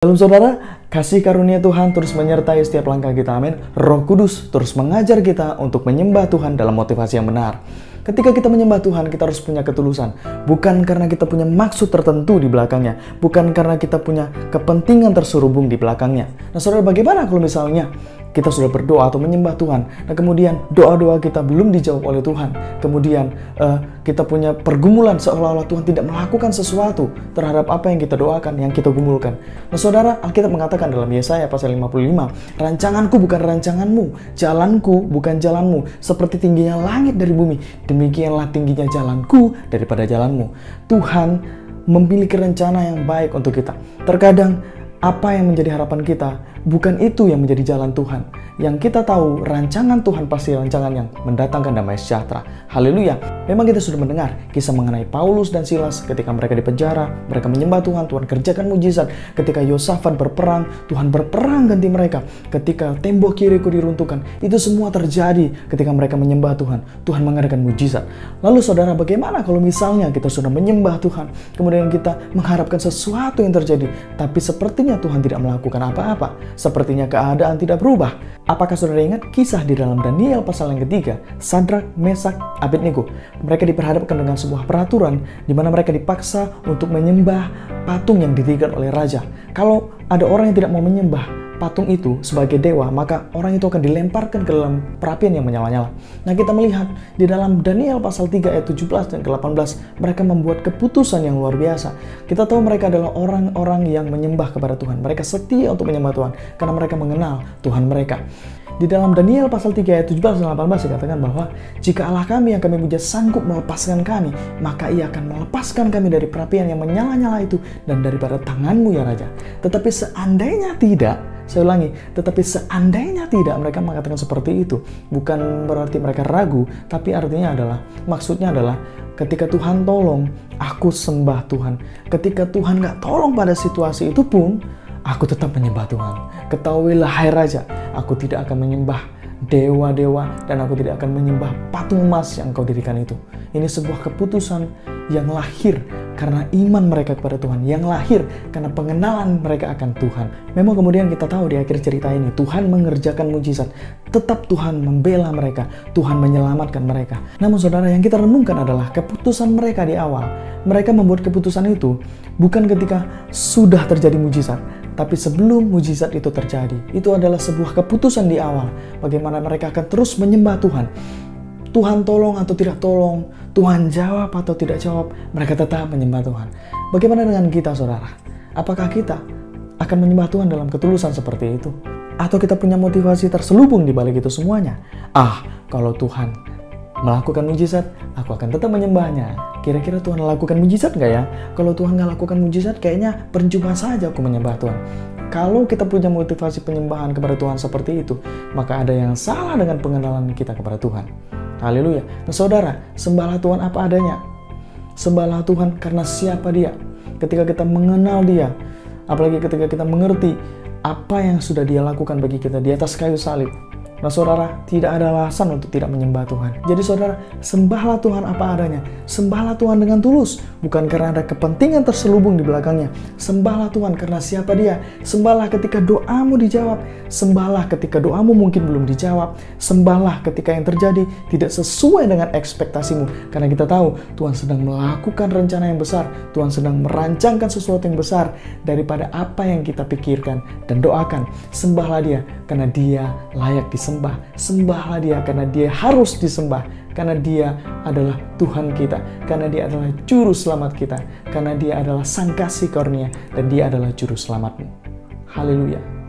Dalam saudara, kasih karunia Tuhan terus menyertai setiap langkah kita, amin. Roh Kudus terus mengajar kita untuk menyembah Tuhan dalam motivasi yang benar. Ketika kita menyembah Tuhan, kita harus punya ketulusan. Bukan karena kita punya maksud tertentu di belakangnya. Bukan karena kita punya kepentingan terselubung di belakangnya. Nah saudara, bagaimana kalau misalnya kita sudah berdoa atau menyembah Tuhan, dan kemudian doa-doa kita belum dijawab oleh Tuhan. Kemudian kita punya pergumulan seolah-olah Tuhan tidak melakukan sesuatu terhadap apa yang kita doakan, yang kita gumulkan. Nah saudara, Alkitab mengatakan dalam Yesaya pasal 55, rancanganku bukan rancanganmu, jalanku bukan jalanmu, seperti tingginya langit dari bumi, demikianlah tingginya jalanku daripada jalanmu. Tuhan memiliki rencana yang baik untuk kita. Terkadang apa yang menjadi harapan kita bukan itu yang menjadi jalan Tuhan. Yang kita tahu, rancangan Tuhan pasti rancangan yang mendatangkan damai sejahtera. Haleluya. Memang kita sudah mendengar kisah mengenai Paulus dan Silas ketika mereka di penjara, mereka menyembah Tuhan, Tuhan kerjakan mujizat. Ketika Yosafat berperang, Tuhan berperang ganti mereka. Ketika tembok Yeriko diruntuhkan, itu semua terjadi ketika mereka menyembah Tuhan. Tuhan mengadakan mujizat. Lalu saudara, bagaimana kalau misalnya kita sudah menyembah Tuhan, kemudian kita mengharapkan sesuatu yang terjadi, tapi sepertinya Tuhan tidak melakukan apa-apa, sepertinya keadaan tidak berubah. Apakah saudara ingat kisah di dalam Daniel pasal yang ketiga? Sadrak, Mesak, Abednego. Mereka diperhadapkan dengan sebuah peraturan di mana mereka dipaksa untuk menyembah patung yang didirikan oleh raja. Kalau ada orang yang tidak mau menyembah patung itu sebagai dewa, maka orang itu akan dilemparkan ke dalam perapian yang menyala-nyala. Nah, kita melihat di dalam Daniel pasal 3 ayat 17 dan ke-18, mereka membuat keputusan yang luar biasa. Kita tahu mereka adalah orang-orang yang menyembah kepada Tuhan. Mereka setia untuk menyembah Tuhan karena mereka mengenal Tuhan mereka. Di dalam Daniel pasal 3 ayat 17 dan 18 dikatakan bahwa jika Allah kami yang kami puja sanggup melepaskan kami, maka ia akan melepaskan kami dari perapian yang menyala-nyala itu dan daripada tanganmu ya Raja. Tetapi seandainya tidak, saya ulangi, tetapi seandainya tidak, mereka mengatakan seperti itu. Bukan berarti mereka ragu, tapi artinya adalah, maksudnya adalah ketika Tuhan tolong, aku sembah Tuhan. Ketika Tuhan gak tolong pada situasi itu pun, aku tetap menyembah Tuhan. Ketahuilah hai Raja, aku tidak akan menyembah dewa-dewa dan aku tidak akan menyembah patung emas yang kau dirikan itu. Ini sebuah keputusan yang lahir karena iman mereka kepada Tuhan, yang lahir karena pengenalan mereka akan Tuhan. Memang kemudian kita tahu di akhir cerita ini, Tuhan mengerjakan mujizat. Tetap Tuhan membela mereka, Tuhan menyelamatkan mereka. Namun saudara, yang kita renungkan adalah keputusan mereka di awal. Mereka membuat keputusan itu bukan ketika sudah terjadi mujizat, tapi sebelum mujizat itu terjadi. Itu adalah sebuah keputusan di awal. Bagaimana mereka akan terus menyembah Tuhan. Tuhan tolong atau tidak tolong, Tuhan jawab atau tidak jawab, mereka tetap menyembah Tuhan. Bagaimana dengan kita, saudara? Apakah kita akan menyembah Tuhan dalam ketulusan seperti itu? Atau kita punya motivasi terselubung di balik itu semuanya? Kalau Tuhan melakukan mujizat, aku akan tetap menyembahnya. Kira-kira Tuhan lakukan mujizat nggak ya? Kalau Tuhan nggak lakukan mujizat, kayaknya percuma saja aku menyembah Tuhan. Kalau kita punya motivasi penyembahan kepada Tuhan seperti itu, maka ada yang salah dengan pengenalan kita kepada Tuhan. Haleluya. Nah saudara, sembahlah Tuhan apa adanya. Sembahlah Tuhan karena siapa Dia. Ketika kita mengenal Dia, apalagi ketika kita mengerti apa yang sudah Dia lakukan bagi kita di atas kayu salib. Nah saudara, tidak ada alasan untuk tidak menyembah Tuhan. Jadi saudara, sembahlah Tuhan apa adanya. Sembahlah Tuhan dengan tulus. Bukan karena ada kepentingan terselubung di belakangnya. Sembahlah Tuhan karena siapa Dia. Sembahlah ketika doamu dijawab. Sembahlah ketika doamu mungkin belum dijawab. Sembahlah ketika yang terjadi tidak sesuai dengan ekspektasimu. Karena kita tahu Tuhan sedang melakukan rencana yang besar. Tuhan sedang merancangkan sesuatu yang besar daripada apa yang kita pikirkan dan doakan. Sembahlah Dia karena Dia layak disembah. Sembahlah Dia karena Dia harus disembah, karena Dia adalah Tuhan kita, karena Dia adalah juru selamat kita, karena Dia adalah sang kasih karunia dan Dia adalah juru selamatmu. Haleluya.